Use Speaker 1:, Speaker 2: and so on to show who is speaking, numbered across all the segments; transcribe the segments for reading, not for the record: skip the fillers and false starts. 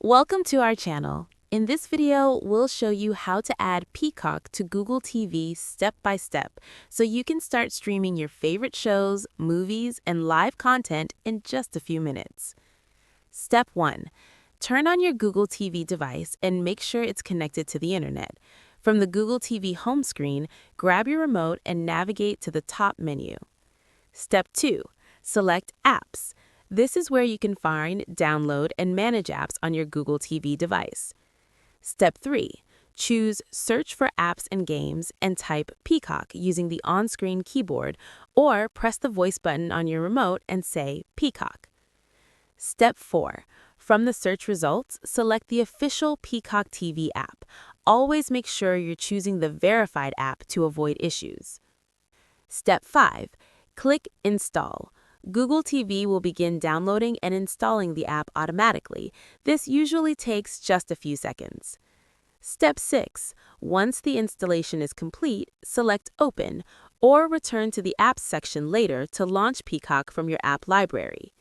Speaker 1: Welcome to our channel. In this video, we'll show you how to add Peacock to Google TV step by step so you can start streaming your favorite shows, movies, and live content in just a few minutes. Step 1. Turn on your Google TV device and make sure it's connected to the internet. From the Google TV home screen, grab your remote and navigate to the top menu. Step 2. Select Apps. This is where you can find, download, and manage apps on your Google TV device. Step 3. Choose Search for Apps and Games and type Peacock using the on-screen keyboard, or press the voice button on your remote and say Peacock. Step 4. From the search results, select the official Peacock TV app. Always make sure you're choosing the verified app to avoid issues. Step 5. Click Install. Google TV will begin downloading and installing the app automatically. This usually takes just a few seconds. Step 6. Once the installation is complete, select Open, or return to the Apps section later to launch Peacock from your app library.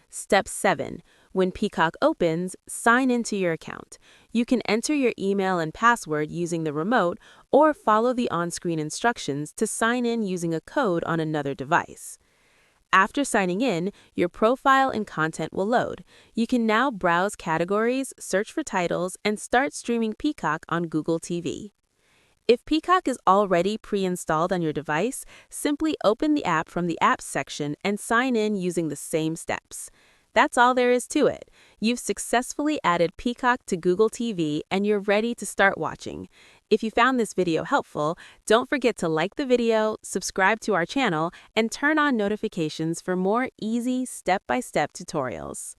Speaker 1: Step 7. When Peacock opens, sign into your account. You can enter your email and password using the remote, or follow the on-screen instructions to sign in using a code on another device. After signing in, your profile and content will load. You can now browse categories, search for titles, and start streaming Peacock on Google TV. If Peacock is already pre-installed on your device, simply open the app from the Apps section and sign in using the same steps. That's all there is to it. You've successfully added Peacock to Google TV and you're ready to start watching. If you found this video helpful, don't forget to like the video, subscribe to our channel, and turn on notifications for more easy step-by-step tutorials.